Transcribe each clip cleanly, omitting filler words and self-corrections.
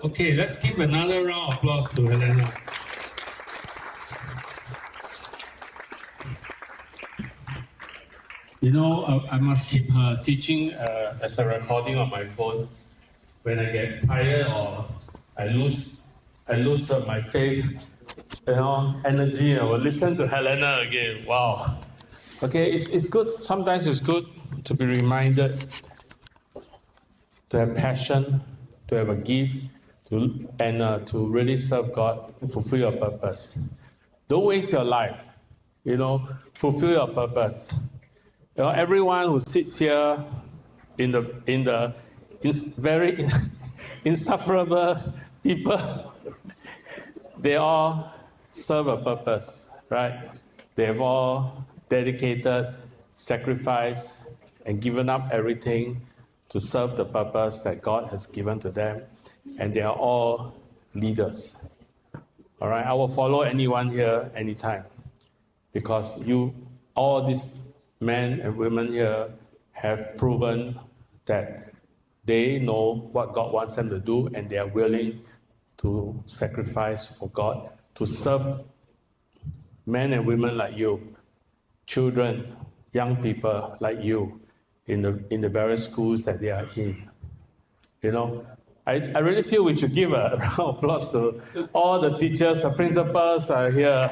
Okay, let's give another round of applause to Helena. You know, I must keep her teaching as a recording on my phone. When I get tired or I lose my faith, energy, I will listen to Helena again. Wow. Okay, it's good. Sometimes it's good to be reminded, to have passion, to have a gift, and to really serve God and fulfill your purpose. Don't waste your life. Fulfill your purpose. Everyone who sits here in the very insufferable people, they all serve a purpose, right? They have all dedicated, sacrificed, and given up everything to serve the purpose that God has given to them. And they are all leaders. All right, I will follow anyone here anytime, because all these men and women here have proven that they know what God wants them to do, and they are willing to sacrifice for God, to serve men and women like you, children, young people like you, in the various schools that they are in. I really feel we should give a round of applause to all the teachers, the principals are here.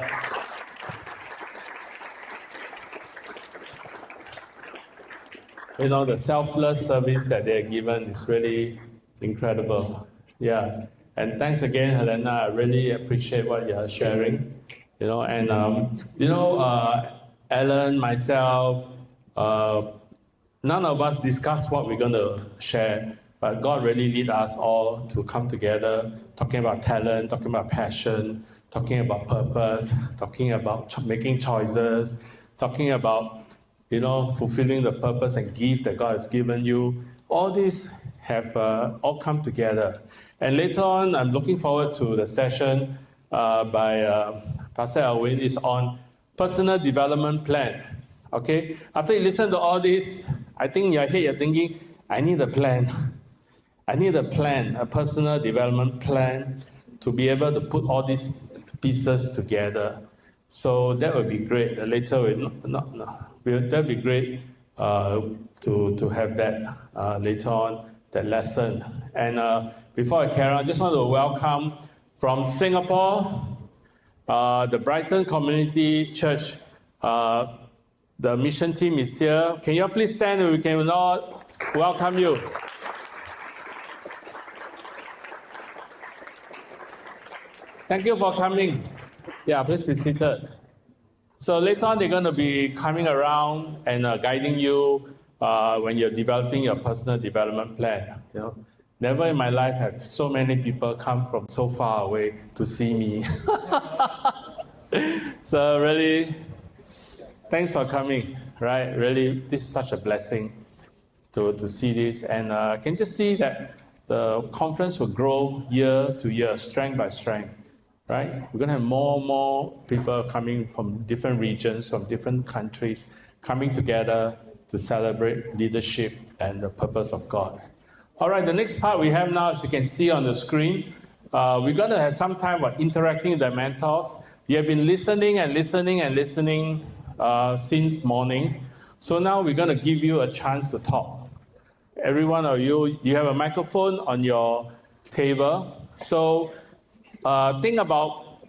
The selfless service that they are given is really incredible. Yeah. And thanks again, Helena. I really appreciate what you are sharing. Alan, myself, none of us discussed what we're going to share, but God really lead us all to come together, talking about talent, talking about passion, talking about purpose, talking about making choices, talking about fulfilling the purpose and gift that God has given you. All these have all come together. And later on, I'm looking forward to the session by Pastor Elwin. Is on personal development plan. Okay? After you listen to all this, I think in your head you're thinking, I need a plan. I need a plan, a personal development plan to be able to put all these pieces together. So that would be great. Later, that would be great to have that later on, that lesson. And before I carry on, I just want to welcome from Singapore, the Brighton Community Church. The mission team is here. Can you please stand and we can all welcome you. Thank you for coming. Yeah, please be seated. So later on, they're going to be coming around and guiding you when you're developing your personal development plan. Never in my life have so many people come from so far away to see me. So really, thanks for coming. Right? Really, this is such a blessing to see this, and can just see that the conference will grow year to year, strength by strength. Right? We're going to have more and more people coming from different regions, from different countries, coming together to celebrate leadership and the purpose of God. All right, the next part we have now, as you can see on the screen, we're going to have some time about interacting with the mentors. You have been listening and listening and listening since morning. So now we're going to give you a chance to talk. Every one of you, you have a microphone on your table. So think about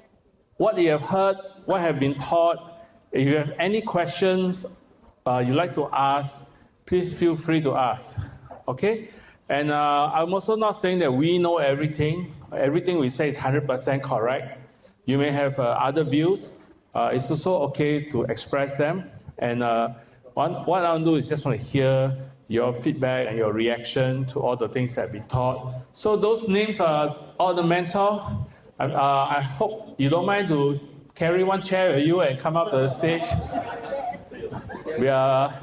what you have heard, what have been taught. If you have any questions you'd like to ask, please feel free to ask. Okay? And I'm also not saying that we know everything. Everything we say is 100% correct. You may have other views. It's also okay to express them. And what I'll do is just want to hear your feedback and your reaction to all the things that have been taught. So those names are all the mentors. I hope you don't mind to carry one chair with you and come up to the stage. We are...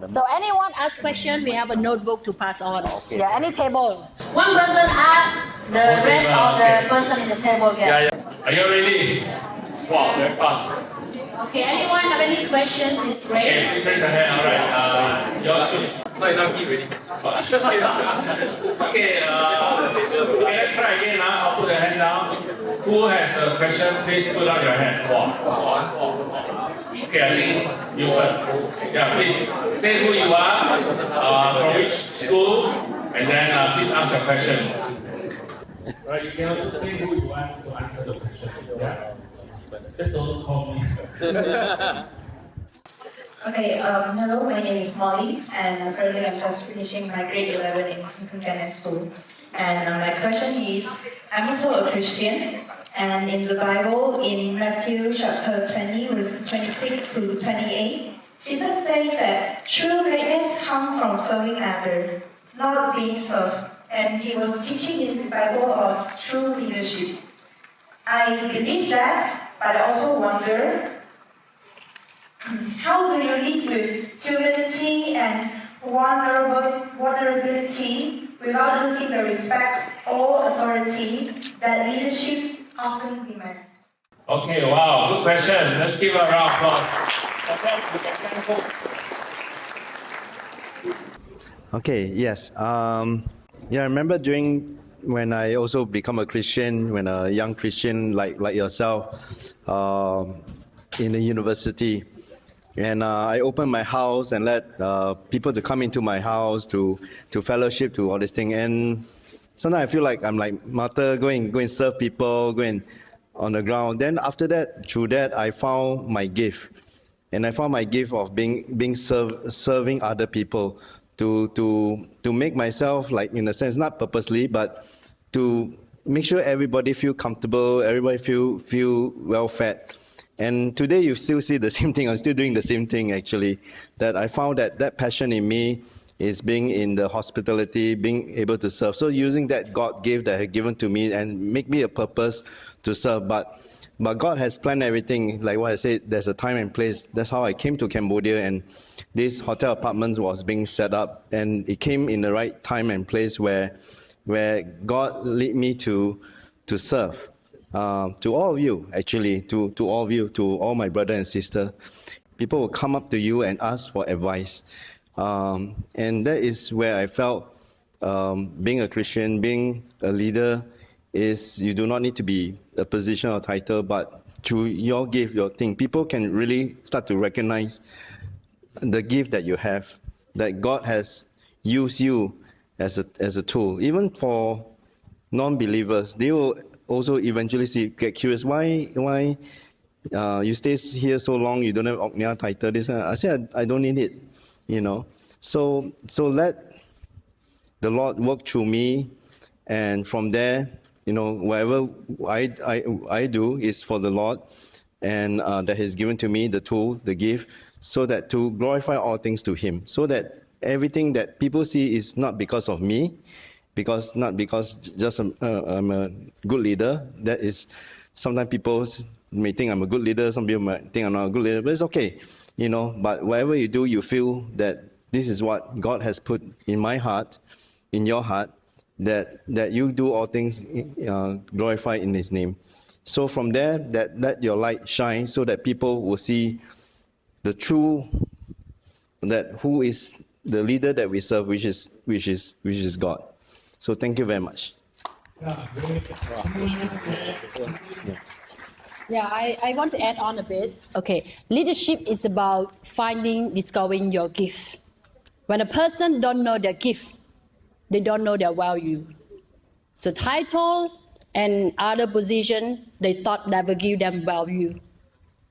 So anyone ask question, we have a notebook to pass on. Okay. Yeah, any table. One person ask, the rest of the person in the table get. Yeah. Are you ready? Wow, very fast. Okay, anyone have any question, please Okay, raise. please raise your hand. All right. Your choose. Not enough gift already. Okay, let's try again. I'll put the hand down. Who has a question? Please put out your hand. Okay, I think you first. Yeah, please say who you are, from which school, and then please ask your question. Right, you can also say who you want to answer the question. Yeah. Just don't call me. Okay, hello, my name is Molly, and currently I'm just finishing my grade 11 in Superintendent School. And my question is, I'm also a Christian, and in the Bible, in Matthew chapter 20, verse 26 to 28, Jesus says that true greatness comes from serving others, not being served. And he was teaching his disciples about true leadership. I believe that, but I also wonder, how do you lead with humility and vulnerability without losing the respect or authority that leadership often demands? Okay, wow, good question. Let's give a round of applause. Okay, yes. Yeah, I remember when I also become a Christian, when a young Christian like yourself, in the university. And I opened my house and let people to come into my house to fellowship, to all this thing. And sometimes I feel like I'm like Martha, go and serve people, on the ground. Then after that, through that, I found my gift. And I found my gift of serving other people, to make myself, like, in a sense, not purposely, but to make sure everybody feel comfortable, everybody feel well fed. And today you still see the same thing. I'm still doing the same thing, actually. That I found that passion in me is being in the hospitality, being able to serve. So using that God gift that had given to me and make me a purpose to serve. But God has planned everything. Like what I said, there's a time and place. That's how I came to Cambodia, and this hotel apartment was being set up, and it came in the right time and place where God led me to serve. To all of you, actually, to all of you, to all my brother and sister, people will come up to you and ask for advice. And that is where I felt being a Christian, being a leader, is you do not need to be a position or title, but through your gift, your thing, people can really start to recognize the gift that you have, that God has used you as a tool. Even for non-believers, they will also eventually get curious, why you stay here so long, you don't have Oknya title. This, I said, I don't need it, So let the Lord work through me, and from there, whatever I do is for the Lord, and that He's given to me the tool, the gift, so that to glorify all things to Him, so that everything that people see is not because of me, not because just I'm a good leader. That is, sometimes people may think I'm a good leader, some people might think I'm not a good leader, but it's okay, But whatever you do, you feel that this is what God has put in my heart, in your heart, that you do all things glorify in His name. So from there, that let your light shine, so that people will see the true, that who is the leader that we serve, which is God. So thank you very much. Yeah, I want to add on a bit. Okay, leadership is about discovering your gift. When a person don't know their gift, they don't know their value. So title and other position, they thought that will give them value.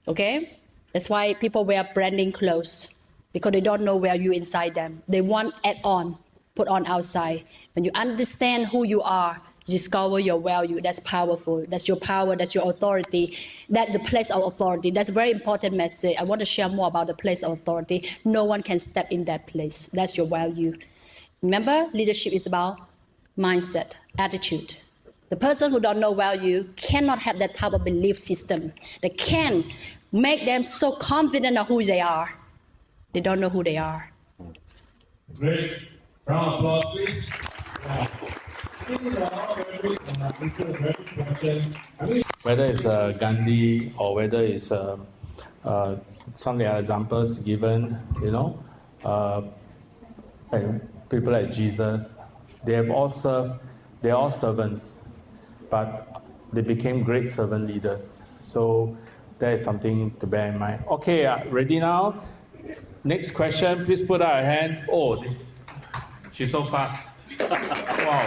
Okay, that's why people wear branding clothes, because they don't know value inside them. They want add-on, put on outside. When you understand who you are, you discover your value. That's powerful. That's your power. That's your authority. That's the place of authority. That's a very important message. I want to share more about the place of authority. No one can step in that place. That's your value. Remember, leadership is about mindset, attitude. The person who don't know value cannot have that type of belief system that can make them so confident of who they are. They don't know who they are. Great. Round of applause, please. Whether it's Gandhi or whether it's some of the other examples given, and people like Jesus, they have all served, they're all servants, but they became great servant leaders. So that is something to bear in mind. Okay, ready now? Next question, please put out a hand. Oh, this, she's so fast. Wow.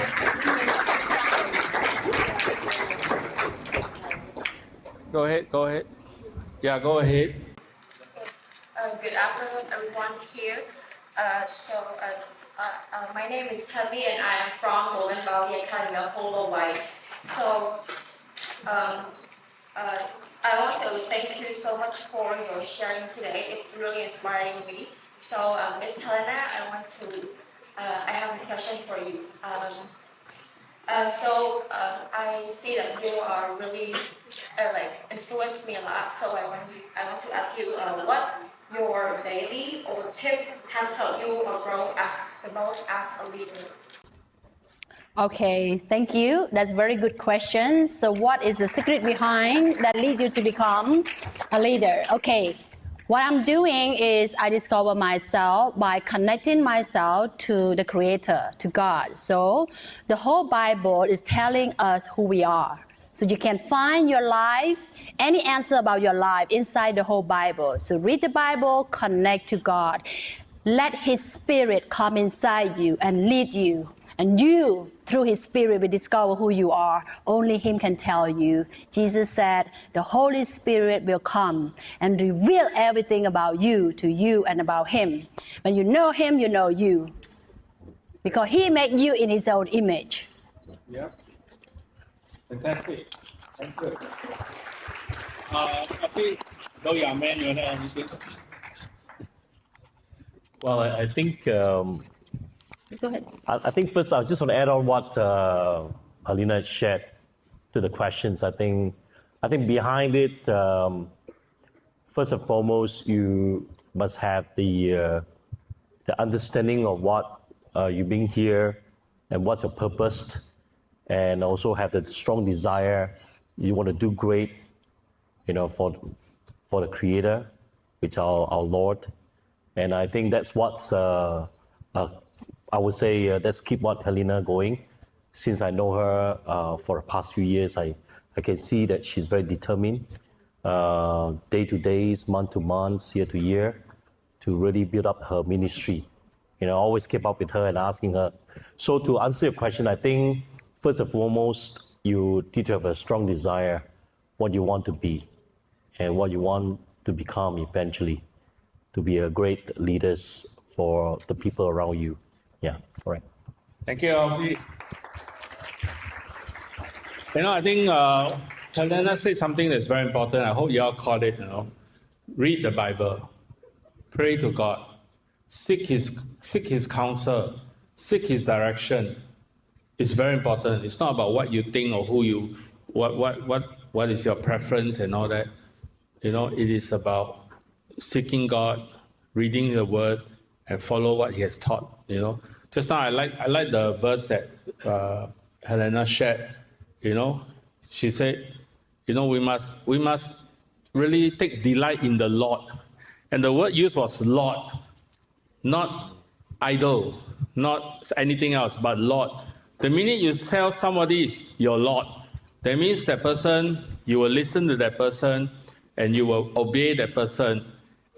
Go ahead. Yeah, go ahead. Good afternoon, everyone here. My name is Tavi, and I am from Golden Valley Academy of Hawaii. So, I want to thank you so much for your sharing today. It's really inspiring me. So, Miss Helena, I have a question for you. I see that you are really influenced me a lot. So I want to ask you what your daily or tip has helped you grow the most as a leader. Okay, thank you. That's a very good question. So what is the secret behind that lead you to become a leader? Okay, what I'm doing is I discover myself by connecting myself to the Creator, to God. So the whole Bible is telling us who we are. So you can find your life, any answer about your life inside the whole Bible. So read the Bible, connect to God. Let His Spirit come inside you and lead you. And you, through His Spirit, will discover who you are. Only Him can tell you. Jesus said, the Holy Spirit will come and reveal everything about you to you and about Him. When you know Him, you know you. Because He made you in His own image. Yeah. Fantastic. Thank you. I think, though you're a man, you want to add anything? Well, I think Go ahead. I think first I just want to add on what Helena shared to the questions. I think behind it, first and foremost, you must have the understanding of what you being here and what's your purpose, and also have the strong desire you want to do great, for the Creator, which our Lord. And I think that's what's I would say let's keep what Helena going. Since I know her for the past few years, I can see that she's very determined, day to days, month to month, year to year, to really build up her ministry. I always keep up with her and asking her. So to answer your question, I think first and foremost, you need to have a strong desire, what you want to be, and what you want to become eventually, to be a great leaders for the people around you. Yeah, correct. Thank you, Alfie. I think Helena said something that's very important. I hope you all caught it. Read the Bible, pray to God, seek His counsel, seek His direction. It's very important. It's not about what you think or who you, what is your preference and all that. It is about seeking God, reading the Word, and follow what He has taught. Just now I like the verse that Helena shared. She said, we must really take delight in the Lord. And the word used was Lord, not idol, not anything else, but Lord. The minute you tell somebody is your Lord, that means that person, you will listen to that person and you will obey that person.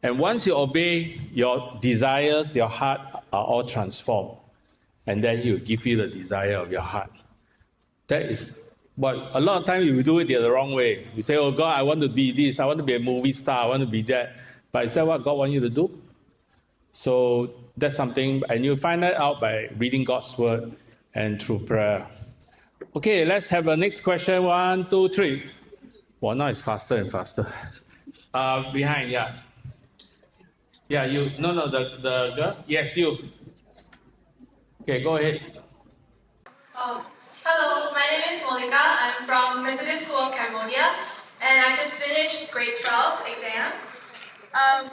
And once you obey, your desires, your heart are all transformed. And then He will give you the desire of your heart. That is what a lot of times we do it the wrong way. We say, oh God, I want to be this, I want to be a movie star, I want to be that. But is that what God wants you to do? So that's something, and you find that out by reading God's Word and through prayer. Okay, let's have a next question. 1, 2, 3. Well, now it's faster and faster. Behind, yeah. Yeah, you. No, the girl. Yes, you. Okay, go ahead. Hello, my name is Monica. I'm from Methodist School of Cambodia, and I just finished grade 12 exam.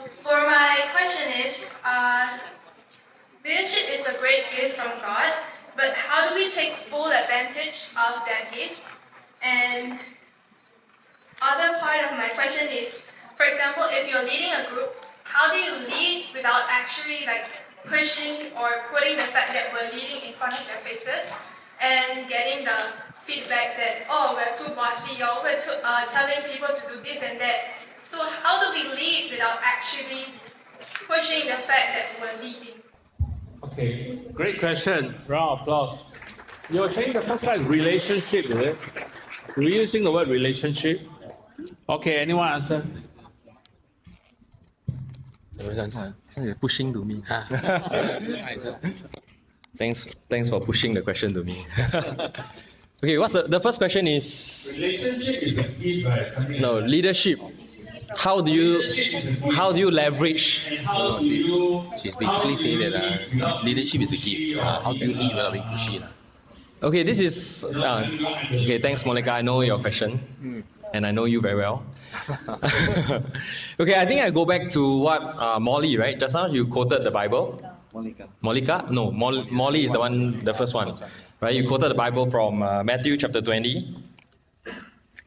For my question is, leadership is a great gift from God, but how do we take full advantage of that gift? And other part of my question is, for example, if you're leading a group, how do you lead without actually pushing or putting the fact that we're leading in front of their faces and getting the feedback that, oh, we're too bossy or we're too, telling people to do this and that. So how do we lead without actually pushing the fact that we're leading? Okay, great question. Round of applause. You're saying the first one is relationship, is it? We're using the word relationship. Okay, anyone answer? Pushing to me. Thanks for pushing the question to me. Okay, what's the first question is? Relationship is a gift, right? Something No, like that. leadership. How do you leverage? And how do you? She's basically saying that leadership is a gift. How do you lead without being pushy? Okay, this is okay. Thanks, Monica. I know your question, and I know you very well. Okay, I think I go back to what Molly, right? Just now you quoted the Bible. Molika? No, Molly is the one, the first one, right? You quoted the Bible from Matthew chapter 20.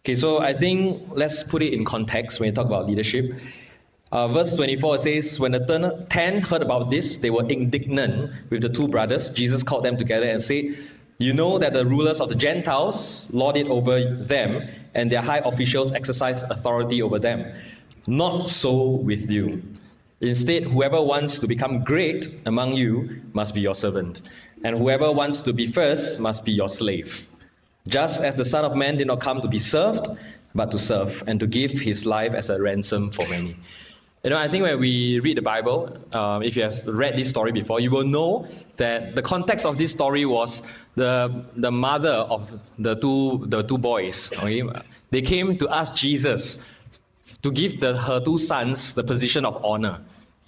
Okay, so I think let's put it in context when you talk about leadership. Verse 24 says, when the 10 heard about this, they were indignant with the two brothers. Jesus called them together and said, you know that the rulers of the Gentiles lord it over them, and their high officials exercise authority over them. Not so with you. Instead, whoever wants to become great among you must be your servant, and whoever wants to be first must be your slave. Just as the Son of Man did not come to be served, but to serve, and to give his life as a ransom for many. You know, I think when we read the Bible, if you have read this story before, you will know that the context of this story was the mother of the two boys. Okay? They came to ask Jesus to give her two sons the position of honor,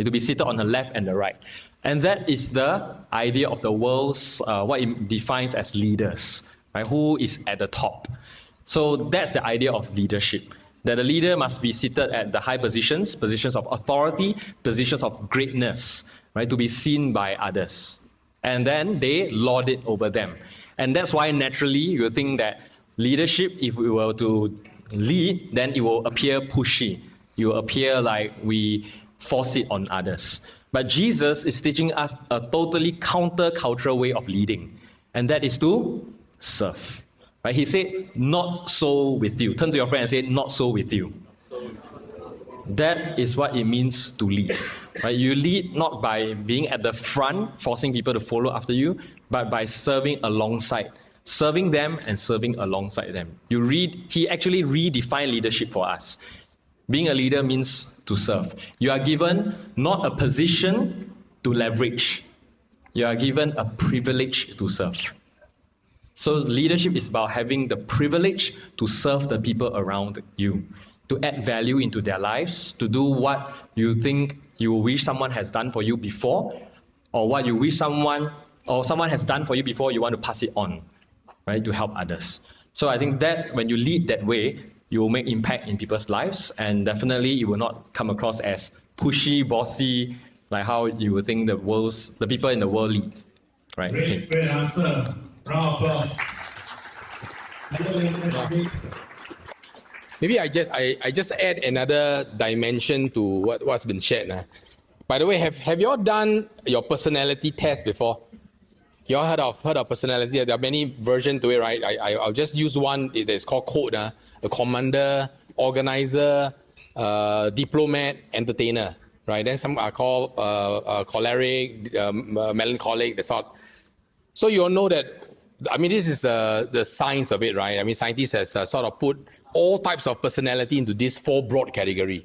to be seated on the left and the right. And that is the idea of the world's, what it defines as leaders, right? Who is at the top. So that's the idea of leadership, that a leader must be seated at the high positions, positions of authority, positions of greatness, right? To be seen by others. And then they lord it over them. And that's why naturally you think that leadership, if we were to lead, then it will appear pushy. It will appear like we force it on others. But Jesus is teaching us a totally counter-cultural way of leading, and that is to serve. Right? He said, not so with you. Turn to your friend and say, not so with you. That is what it means to lead. Right? You lead not by being at the front, forcing people to follow after you, but by serving alongside. Serving them and serving alongside them. He actually redefined leadership for us. Being a leader means to serve. You are given not a position to leverage. You are given a privilege to serve. So leadership is about having the privilege to serve the people around you, to add value into their lives, to do what you think you wish someone has done for you before, or what you wish someone has done for you before, you want to pass it on, right, to help others. So I think that when you lead that way, you will make impact in people's lives, and definitely you will not come across as pushy, bossy, like how you would think the people in the world lead, right? Great answer. Round of applause. Maybe I just add another dimension to what's been shared. By the way, have you all done your personality test before? You all heard of personality? There are many versions to it, right? I'll just use one that's called CODE. A commander, organizer, diplomat, entertainer, right? Then some are called choleric, melancholic, the sort. So you all know that, I mean, this is the science of it, right? I mean, scientists have sort of put all types of personality into this 4 broad category,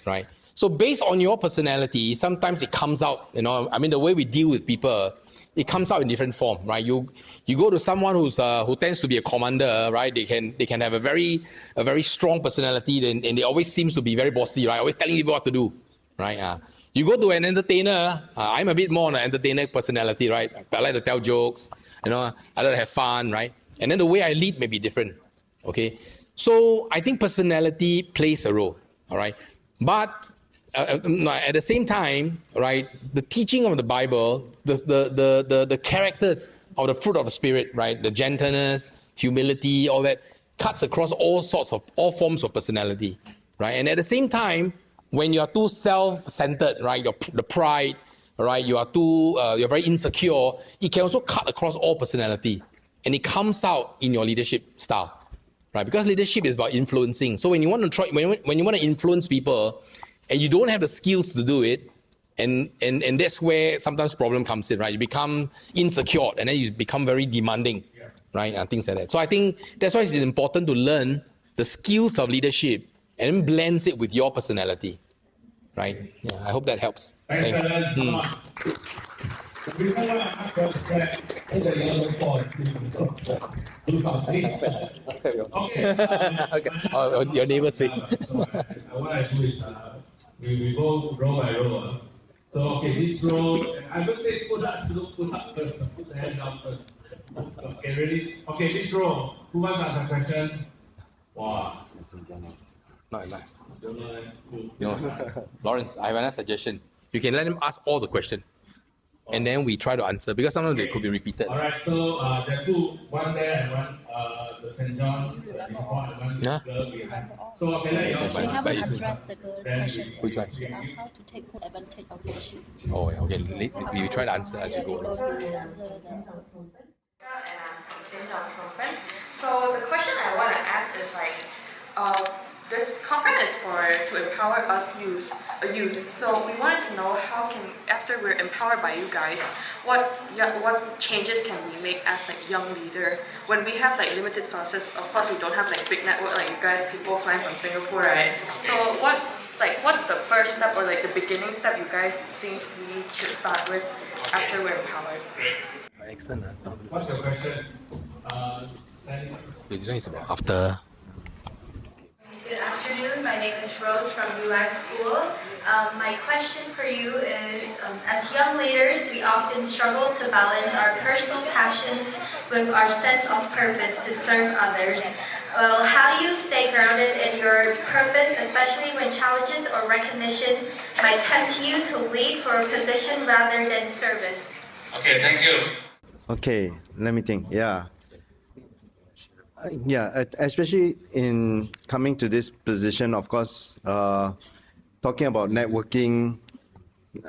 right? So based on your personality, sometimes it comes out, I mean, the way we deal with people, it comes out in different form, right? You go to someone who tends to be a commander, right? They can have a very strong personality, and they always seems to be very bossy, right? Always telling people what to do, right? You go to an entertainer. I'm a bit more on an entertainer personality, right? I like to tell jokes, I like to have fun, right? And then the way I lead may be different, okay? So I think personality plays a role, all right? But at the same time, right, the teaching of the Bible, the characters of the fruit of the Spirit, right, the gentleness, humility, all that, cuts across all forms of personality, right? And at the same time, when you are too self-centered, right, the pride, all right, you are too, you're very insecure, it can also cut across all personality. And it comes out in your leadership style, right? Because leadership is about influencing. So when you want to try, when you want to influence people and you don't have the skills to do it, and that's where sometimes problem comes in, right? You become insecure and then you become very demanding, right? And things like that. So I think that's why it's important to learn the skills of leadership and then blends it with your personality, right? Yeah, I hope that helps. Thanks. Before I ask your friend, the yellow points, do something. Okay. Oh, your neighbor speak. What I do is we go row by row. So okay, this row, I will say put up first, put the hand down first. Okay, ready? Okay, this row, who wants to ask a question? Wow. No. Lawrence, I have another suggestion. You can let him ask all the questions. And then we try to answer because sometimes they could be repeated. All right, so there are two, one there and one the St. John's before and one girl behind. So okay, let you We haven't addressed the girl's question. Which one? She asked how to take full advantage of leadership. Oh, yeah, okay. We try to answer as we go. And I'm from St. John's Conference. So the question I want to ask is this conference is to empower us youth. So we wanted to know how can, after we're empowered by you guys, what changes can we make as young leader when we have limited sources? Of course, we don't have big network like you guys, people flying from Singapore, right? So what's the first step or the beginning step you guys think we should start with after we're empowered? Excellent. What's your question? This one is about after. Good afternoon. My name is Rose from New Life School. My question for you is, as young leaders, we often struggle to balance our personal passions with our sense of purpose to serve others. Well, how do you stay grounded in your purpose, especially when challenges or recognition might tempt you to lead for a position rather than service? Okay, thank you. Okay, let me think. Yeah, especially in coming to this position, of course, talking about networking,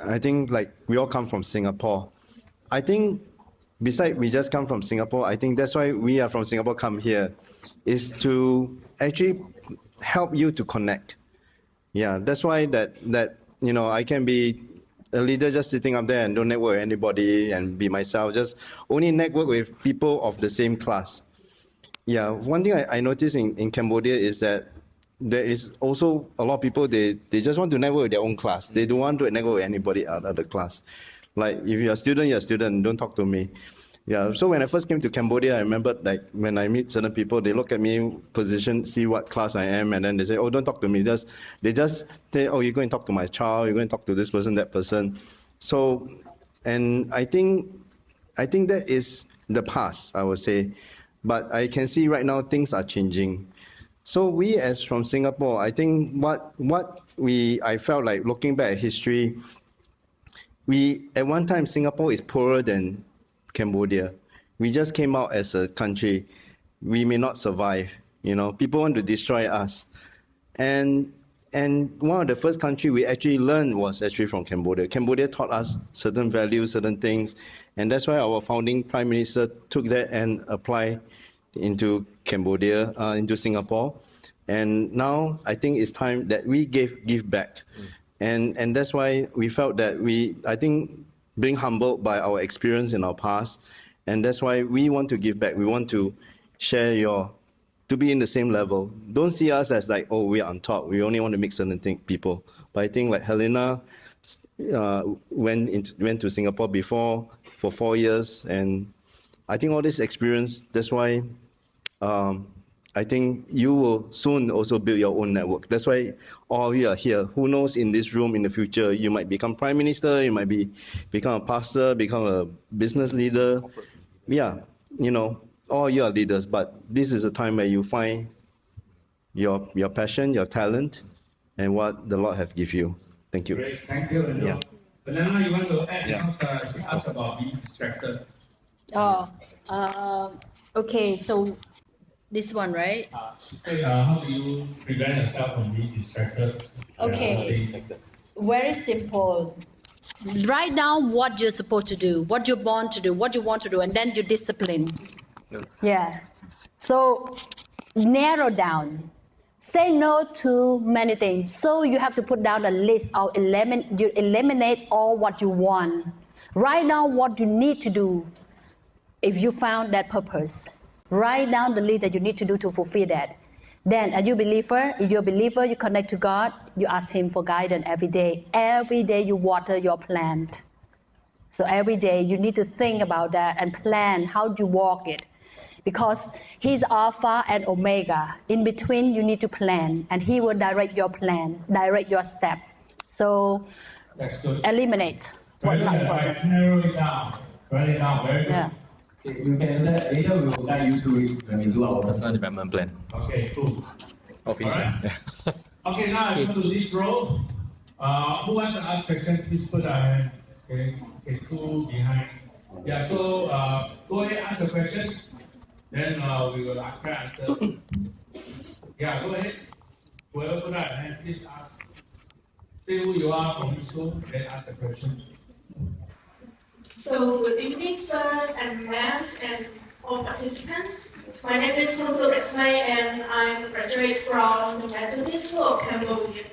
I think we all come from Singapore. I think besides we just come from Singapore, I think that's why we are from Singapore come here, is to actually help you to connect. Yeah, that's why that I can be a leader just sitting up there and don't network with anybody and be myself, just only network with people of the same class. Yeah, one thing I noticed in Cambodia is that there is also a lot of people, they just want to network with their own class. They don't want to network with anybody out of the class. Like, if you're a student, don't talk to me. Yeah, so when I first came to Cambodia, I remember when I meet certain people, they look at me, position, see what class I am, and then they say, oh, don't talk to me. They just say, oh, you're going to talk to my child, you're going to talk to this person, that person. So, and I think that is the past, I would say. But I can see right now things are changing. So we as from Singapore, I think what I felt like looking back at history, at one time Singapore is poorer than Cambodia. We just came out as a country. We may not survive. People want to destroy us. And one of the first country we actually learned was actually from Cambodia. Cambodia taught us certain values, certain things. And that's why our founding prime minister took that and applied into Cambodia, into Singapore. And now I think it's time that we give back. And that's why we felt that I think, being humbled by our experience in our past. And that's why we want to give back. We want to share to be in the same level. Don't see us as oh, we're on top. We only want to make certain people. But I think Helena went to Singapore before for 4 years. And I think all this experience, that's why I think you will soon also build your own network. That's why all of you are here. Who knows, in this room in the future, you might become prime minister, you might become a pastor, become a business leader. Yeah, all you are leaders, but this is a time where you find your passion, your talent, and what the Lord have given you. Thank you. Great, thank you. Yeah. Banana, you want to ask about being distracted? Okay, so this one, right? She said, how do you prevent yourself from being distracted? Okay, very simple. Write down what you're supposed to do, what you're born to do, what you want to do, and then you discipline. Yeah. So narrow down. Say no to many things. So you have to put down a list or you eliminate all what you want. Write down what you need to do if you found that purpose. Write down the list that you need to do to fulfill that. Then, are you a believer? If you're a believer, you connect to God, you ask Him for guidance every day. Every day you water your plant. So every day you need to think about that and plan how you walk it. Because He's Alpha and Omega. In between, you need to plan, and He will direct your plan, direct your step. So, eliminate. Very good. Narrow it down. Write it down. Very good. Yeah. You can later we will guide you through it when we do our personal development plan. Okay, cool. Oh, finish. Alright. Okay, now I come to this row. Who wants to ask question? Please put a hand. Okay, two behind. Yeah, so go ahead, ask a question. Then we will answer. Yeah, go ahead. Whoever put a hand, please ask. Say who you are from which school, then ask the question. So, good evening, sirs and ma'ams and all participants. My name is Munsul Resmay and I'm a graduate from the Methodist School of Cambodia.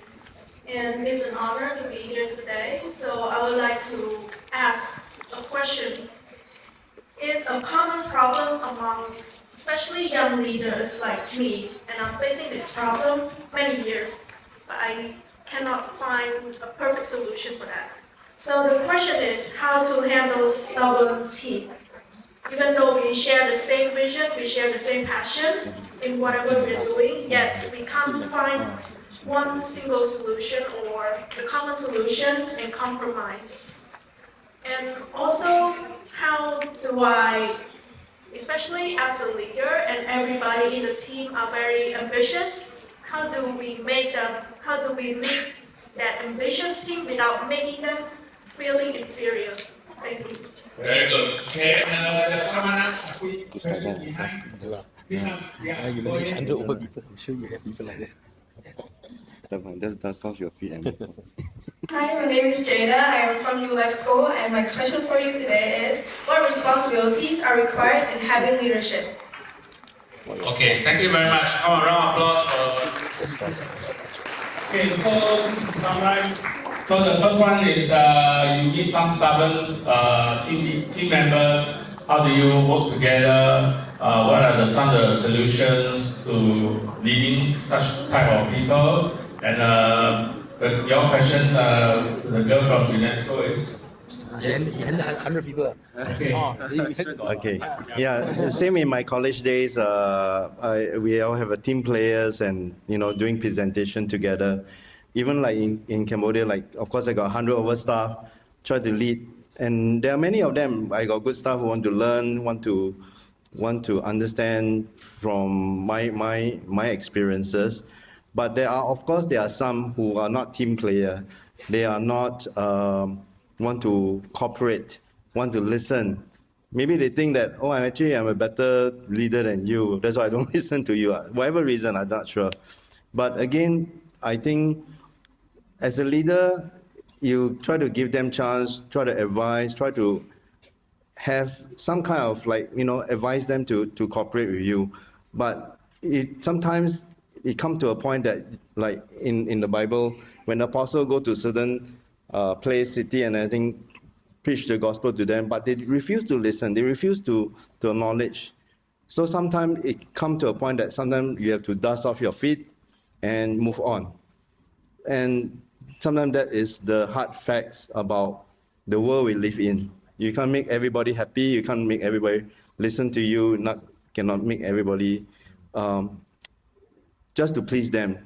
And it's an honor to be here today. So, I would like to ask a question. It's a common problem among especially young leaders like me, and I'm facing this problem many years, but I cannot find a perfect solution for that. So the question is how to handle stubborn team. Even though we share the same vision, we share the same passion in whatever we're doing, yet we can't find one single solution or the common solution and compromise. And also, how do I, especially as a leader and everybody in the team are very ambitious, how do we make that ambitious team without making them feeling inferior? Thank you. Very good. Okay, there's someone else. Question behind. You manage 100 over people. I'm sure you have people like that. That's off your feet. Hi, my name is Jada. I am from New Life School, and my question for you today is, what responsibilities are required in having leadership? Okay, thank you very much. Come on, round of applause for. Okay, so to summarize, so the first one is you need some stubborn team members. How do you work together? What are some of the solutions to leading such type of people? And your question, the girl from UNESCO is? 100 people. Okay. Okay. Yeah. Same in my college days. We all have a team players and doing presentation together. Even like in Cambodia, like of course I got 100 over staff, try to lead, and there are many of them. I got good staff who want to learn, want to understand from my experiences. But there are some who are not team player. They are not want to cooperate, want to listen. Maybe they think that, I'm a better leader than you. That's why I don't listen to you. Whatever reason, I'm not sure. But again, I think as a leader, you try to give them chance, try to advise, try to have some kind of advise them to cooperate with you. But sometimes it comes to a point that, like in the Bible, when the apostle go to certain place, city, and I think preach the gospel to them, but they refuse to listen. They refuse to acknowledge. So sometimes it comes to a point that sometimes you have to dust off your feet and move on. And sometimes that is the hard facts about the world we live in. You can't make everybody happy. You can't make everybody listen to you. Cannot make everybody just to please them.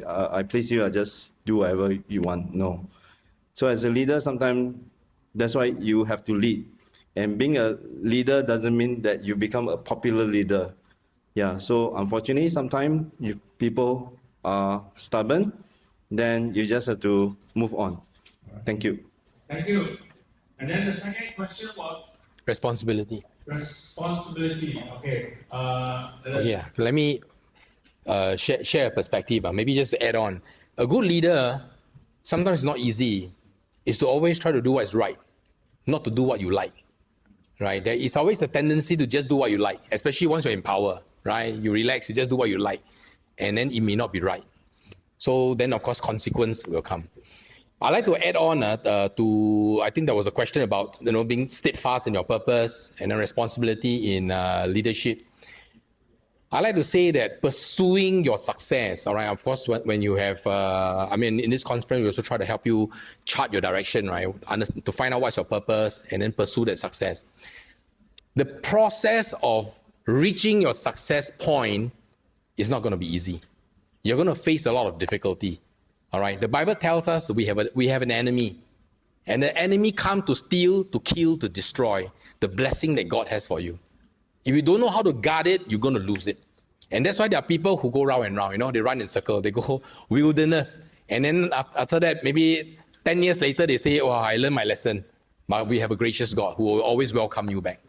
I please you. I just do whatever you want. No. So as a leader, sometimes that's why you have to lead. And being a leader doesn't mean that you become a popular leader. Yeah. So unfortunately, sometimes if people are stubborn, then you just have to move on. Thank you. Thank you. And then the second question was responsibility. Responsibility. Okay. Yeah. Let me share a perspective. Maybe just to add on, a good leader sometimes it's not easy. is to always try to do what's right, not to do what you like, right? There is always a tendency to just do what you like, especially once you're in power, right? You relax, you just do what you like, and then it may not be right. So then, of course, consequence will come. I'd like to add on to, I think there was a question about, being steadfast in your purpose and a responsibility in leadership. I like to say that pursuing your success, all right, of course, when you have, in this conference, we also try to help you chart your direction, right, to find out what's your purpose and then pursue that success. The process of reaching your success point is not going to be easy. You're going to face a lot of difficulty, all right? The Bible tells us we have an enemy, and the enemy comes to steal, to kill, to destroy the blessing that God has for you. If you don't know how to guard it, you're going to lose it. And that's why there are people who go round and round, they run in circles, they go wilderness. And then after that, maybe 10 years later, they say, I learned my lesson. But we have a gracious God who will always welcome you back.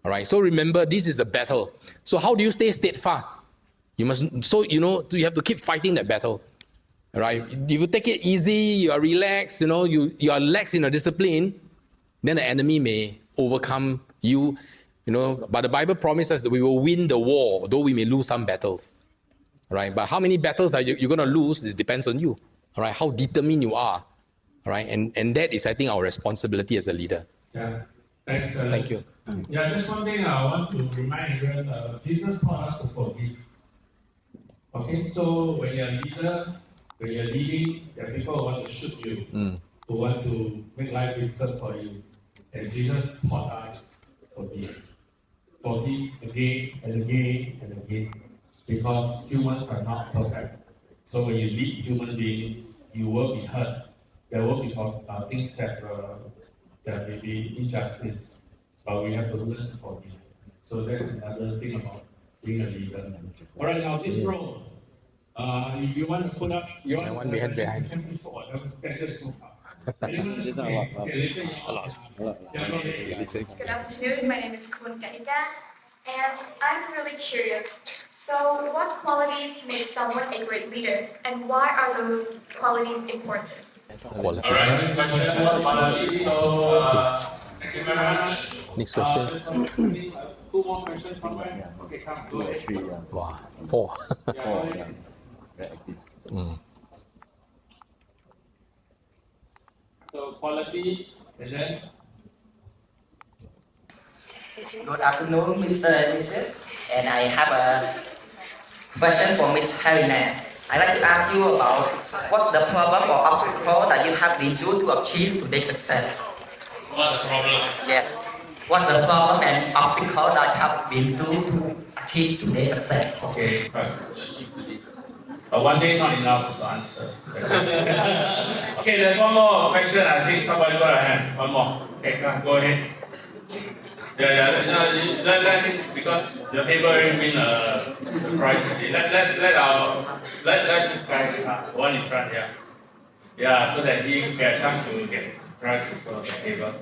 All right, so remember, this is a battle. So how do you stay steadfast? You have to keep fighting that battle. All right, if you take it easy, you are relaxed, you are lax in your discipline, then the enemy may overcome you. But the Bible promises that we will win the war, though we may lose some battles, right? But how many battles are you're going to lose? This depends on you, all right? How determined you are, all right? And that is, I think, our responsibility as a leader. Yeah, thanks. Thank you. Yeah, just one thing I want to remind everyone, Jesus taught us to forgive. Okay, so when you're a leader, when you're leading, there are people who want to shoot you, who want to make life difficult for you. And Jesus taught us to forgive. Forgive again and again and again, because humans are not perfect. So when you lead human beings, you will be hurt. There will be things that may be injustice, but we have to learn to forgive. So that's another thing about being a leader. All right, now this row, if you want to put up your one behind. Good afternoon, my name is Kun Kanika, and I'm really curious. So, what qualities make someone a great leader, and why are those qualities important? All right, good question. Qualities. So, thank you very much. Next question. Two more questions somewhere. Okay, come. Go ahead. Wow, 4. Yeah. So qualities, and then. Good afternoon, Mr. and Mrs. And I have a question for Miss Helena. I'd like to ask you about what's the problem or obstacle that you have been through to achieve today's success? What's the problem? Yes. What's the problem and obstacle that you have been through to achieve today's success? Okay, right. One day not enough to answer. Okay, there's one more question. I think somebody got a hand. One more. Okay, go ahead. Let him, because the table already win a prize. Let this guy one in front here. Yeah, so that he get a chance to get prizes on the table.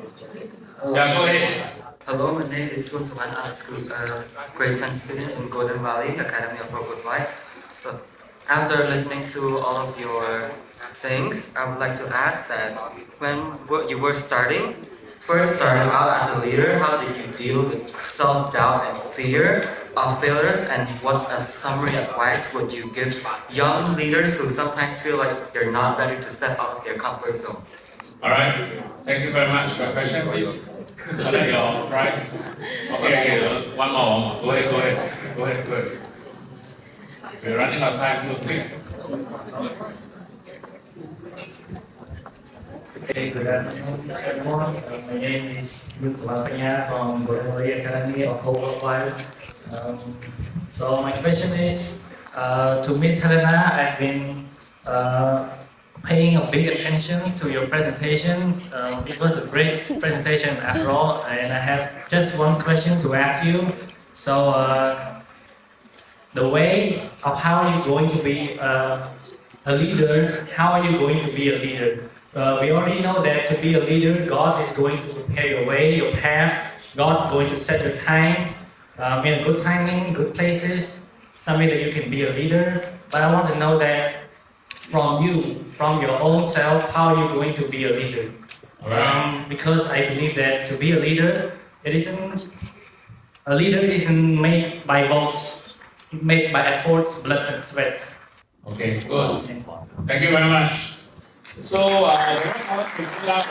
Yeah, go ahead. Hello, my name is Sun Suman Alex Cruz, a grade 10 student in Golden Valley Academy of Robert White. So, after listening to all of your sayings, I would like to ask that when you were starting out as a leader, how did you deal with self-doubt and fear of failures, and what a summary advice would you give young leaders who sometimes feel like they're not ready to step out of their comfort zone? All right, thank you very much. Your question, please. Right? Okay, one more. Go ahead. We're running out of time so quick. Okay, good afternoon, everyone. My name is Yuk Lapanya from Golden Valley Academy of Hope Life. So my question is to Miss Helena. I've been paying a big attention to your presentation. It was a great presentation after all, and I have just one question to ask you. So the way of how you're going to be a leader, how are you going to be a leader? We already know that to be a leader, God is going to prepare your way, your path. God's going to set your time in a good timing, good places, something that you can be a leader. But I want to know that from you, from your own self, how are you going to be a leader? Because I believe that to be a leader, a leader isn't made by votes, made by efforts, blood and sweat. Okay, good. Thank you very much. So, the rest of us can fill out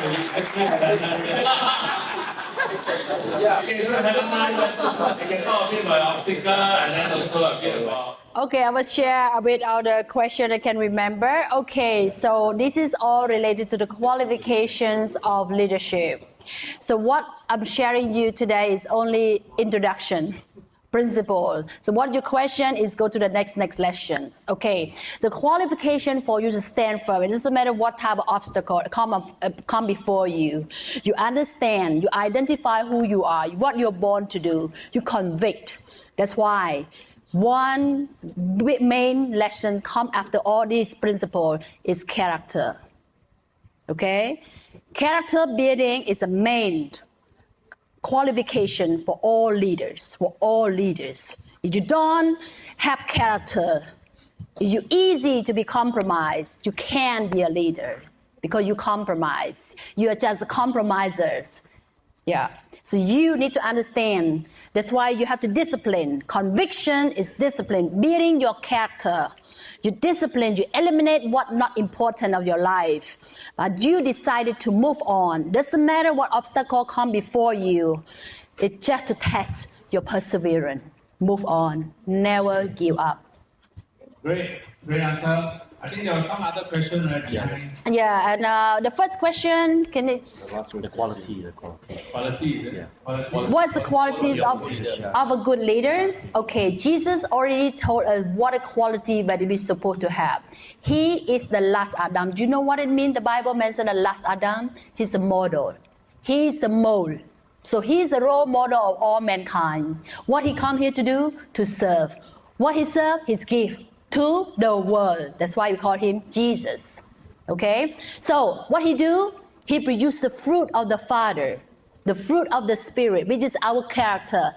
yeah, okay, so Helena, you can talk a bit about obstacle and then also a bit about. Okay, I will share a bit of the question I can remember. Okay, so this is all related to the qualifications of leadership. So what I'm sharing you today is only introduction, principle. So what your question is, go to the next lessons. Okay, the qualification for you to stand firm, it doesn't matter what type of obstacle come before you. You understand, you identify who you are, what you're born to do, you convict. That's why one main lesson come after all these principles is character. Okay? Character building is a main qualification for all leaders, If you don't have character, you're easy to be compromised. You can't be a leader because you compromise. You are just compromisers. Yeah. So you need to understand. That's why you have to discipline. Conviction is discipline, building your character. You discipline, you eliminate what not important of your life. But you decided to move on. Doesn't matter what obstacle come before you. It's just to test your perseverance. Move on. Never give up. Great answer. I think there was some other question, right? Yeah, and the first question, can it? The quality. Quality. What's the qualities of a good leaders? Okay, Jesus already told us what a quality that we're supposed to have. He is the last Adam. Do you know what it means? The Bible mentioned the last Adam. He's a model. He's the mold. So he's the role model of all mankind. What he come here to do? To serve. What he serve? His gift to the world. That's why we call him Jesus. Okay? So what he do? He produced the fruit of the Father, the fruit of the Spirit, which is our character.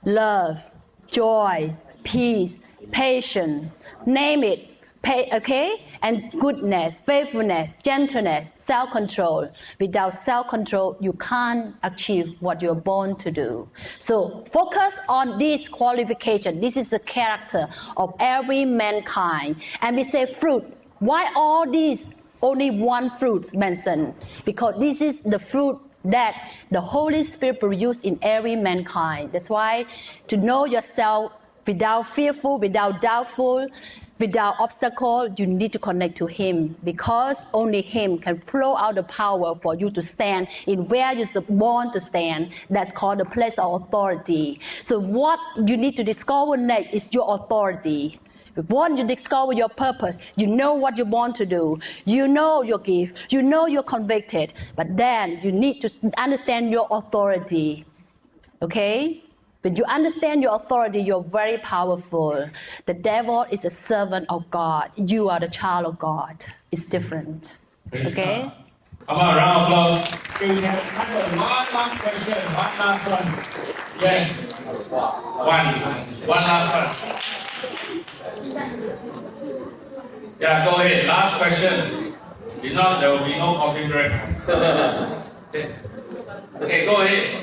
Love, joy, peace, patience, name it. Okay? And goodness, faithfulness, gentleness, self-control. Without self-control, you can't achieve what you're born to do. So focus on this qualification. This is the character of every mankind. And we say fruit. Why all these? Only one fruit mentioned. Because this is the fruit that the Holy Spirit produces in every mankind. That's why to know yourself without fearful, without doubtful, without obstacle, you need to connect to Him, because only Him can flow out the power for you to stand in where you're born to stand. That's called the place of authority. So what you need to discover next is your authority. Once you discover your purpose, you know what you're born to do. You know your gift. You know you're convicted. But then you need to understand your authority. Okay? When you understand your authority, you're very powerful. The devil is a servant of God. You are the child of God. It's different. Okay? Come on, round of applause. Okay, we have time for one last question. One last one. Yes. One last one. Yeah, go ahead. Last question. If not, there will be no coffee break. Okay, go ahead.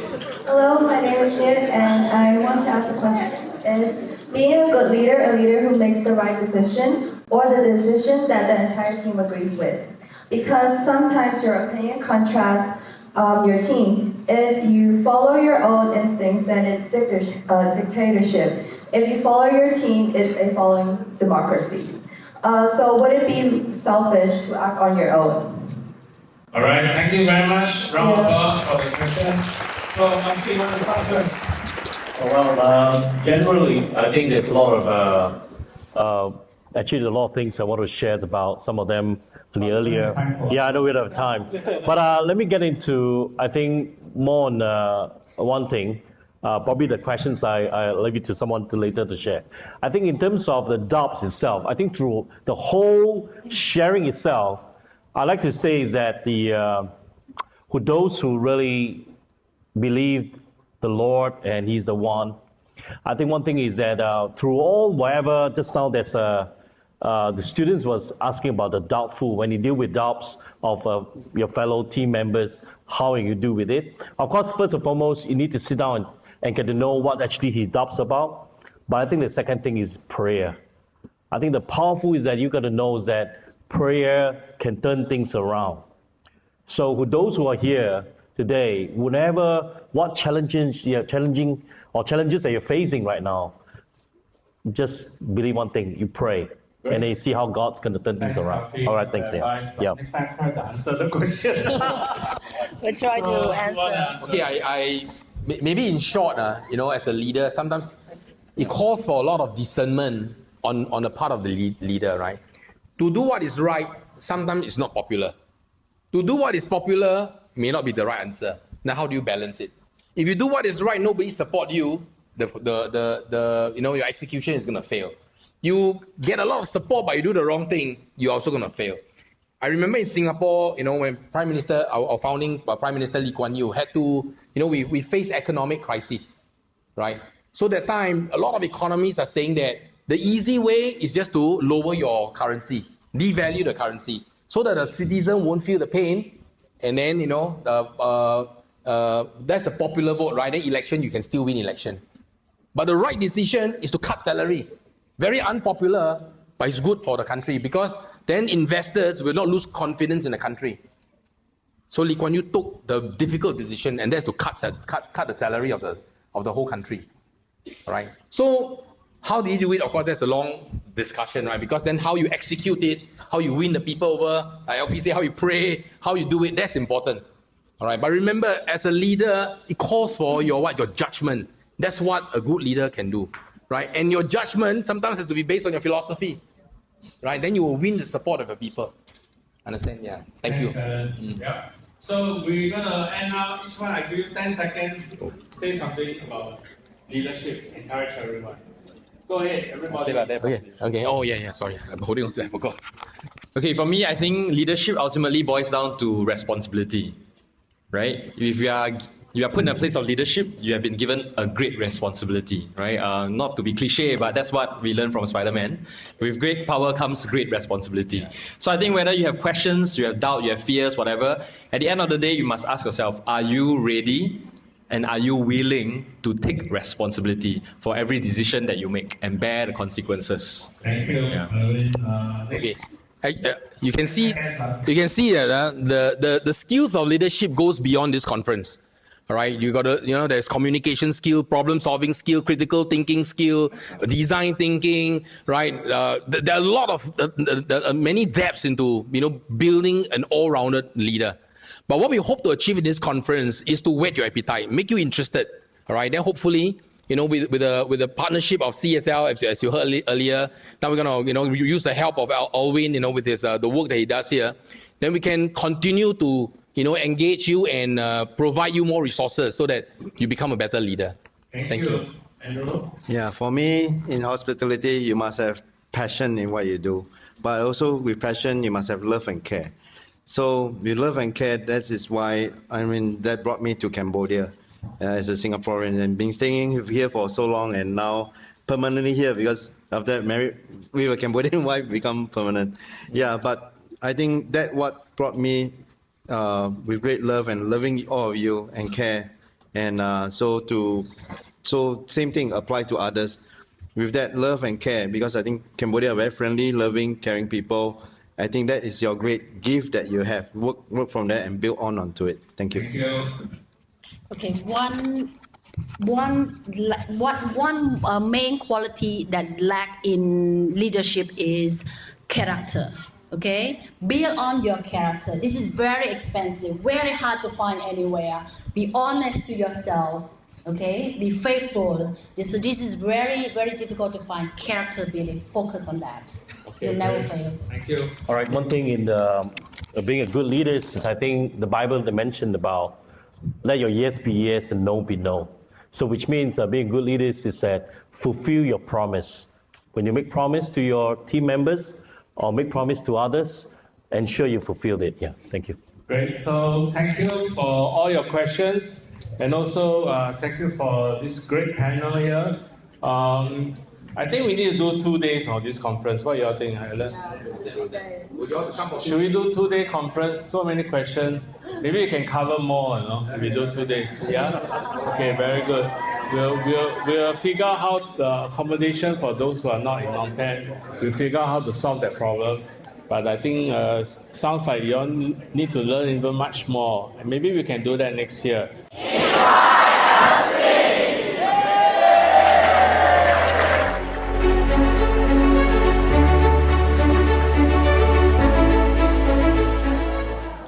Hello, my name is Nick, and I want to ask a question. Is being a good leader a leader who makes the right decision, or the decision that the entire team agrees with? Because sometimes your opinion contrasts your team. If you follow your own instincts, then it's dictatorship. If you follow your team, it's a following democracy. So would it be selfish to act on your own? All right, thank you very much. Round of applause for the question. So, Mufti, you want to start first? Well, generally, I think there's a lot of, actually a lot of things I want to share about, some of them earlier. Yeah, I know we don't have time. But let me get into, I think, more on one thing. Probably the questions I leave it to someone later to share. I think in terms of the doubts itself, I think through the whole sharing itself, I like to say is that those who really believe the Lord and He's the one, I think one thing is that through all whatever, just now there's the students was asking about the doubtful. When you deal with doubts of your fellow team members, how you do with it? Of course, first and foremost, you need to sit down and get to know what actually he doubts about. But I think the second thing is prayer. I think the powerful is that you got to know that prayer can turn things around. So for those who are here today, what challenges that you're facing right now, just believe one thing, you pray. Great. And then you see how God's going to turn things around. All right, thanks. Yeah. Next time, try to answer the question. We'll try to answer. Okay, maybe in short, as a leader, sometimes it calls for a lot of discernment on the part of the leader, right? To do what is right, sometimes it's not popular. To do what is popular may not be the right answer. Now, how do you balance it? If you do what is right, nobody support you, your execution is going to fail. You get a lot of support, but you do the wrong thing, you're also going to fail. I remember in Singapore, when Prime Minister, our founding Prime Minister Lee Kuan Yew had to, we faced economic crisis, right? So that time, a lot of economists are saying that the easy way is just to lower your currency, devalue the currency, so that the citizen won't feel the pain. And then, that's a popular vote, right? Then election, you can still win election. But the right decision is to cut salary. Very unpopular, but it's good for the country because then investors will not lose confidence in the country. So Lee Kuan Yew took the difficult decision, and that's to cut the salary of the whole country. All right. So how do you do it? Of course, there's a long discussion, right? Because then how you execute it, how you win the people over, obviously how you pray, how you do it, that's important. All right. But remember, as a leader, it calls for your judgment. That's what a good leader can do. Right? And your judgment sometimes has to be based on your philosophy. Right? Then you will win the support of the people. Understand? Yeah. Thank you. Yeah. So we're going to end now. Each one, I give you 10 seconds. Say something about leadership. Encourage everyone. Go ahead, everybody. Okay. Oh, yeah. Sorry. I'm holding on to it. I forgot. Okay, for me, I think leadership ultimately boils down to responsibility. Right? If you are put in a place of leadership, you have been given a great responsibility, right? Not to be cliche, but that's what we learned from Spider-Man. With great power comes great responsibility. So I think whether you have questions, you have doubt, you have fears, whatever, at the end of the day, you must ask yourself, are you ready and are you willing to take responsibility for every decision that you make and bear the consequences? Thank you. Yeah. Okay. You can see that the skills of leadership goes beyond this conference. All right, you got to, there's communication skill, problem-solving skill, critical thinking skill, design thinking, right? There are a lot of many depths into, building an all-rounded leader. But what we hope to achieve in this conference is to whet your appetite, make you interested. All right, then hopefully, with the partnership of CSL, as you heard earlier, now we're gonna, use the help of Alwyn, with his the work that he does here. Then we can continue to engage you and provide you more resources so that you become a better leader. Thank you. Andrew? Yeah, for me, in hospitality, you must have passion in what you do. But also with passion, you must have love and care. So with love and care, that is why, that brought me to Cambodia as a Singaporean and been staying here for so long and now permanently here because after married with a Cambodian wife, become permanent. Yeah, but I think that what brought me with great love and loving all of you and care, and so same thing apply to others with that love and care, because I think Cambodia are very friendly, loving, caring people. I think that is your great gift that you have. Work from there and build onto it. Thank you. Thank you. Okay, one main quality that's lacked in leadership is character. Okay, build on your character. This is very expensive, very hard to find anywhere. Be honest to yourself. Okay, be faithful. So this is very, very difficult to find. Character building. Focus on that. Okay, You'll never fail. Thank you. All right, one thing in being a good leader is, I think the Bible mentioned about let your yes be yes and no be no. So which means being a good leader is that fulfill your promise. When you make promise to your team members or make promise to others, ensure you fulfill it. Yeah, thank you. Great. So thank you for all your questions, and also thank you for this great panel here. I think we need to do 2 days of this conference. What do you think, Helen? Should we do 2-day conference? So many questions. Maybe we can cover more, you know, if we do 2 days. Yeah? Okay, very good. We'll figure out how the accommodation for those who are not in Phnom Penh. We'll figure out how to solve that problem. But I think sounds like you all need to learn even much more. And maybe we can do that next year.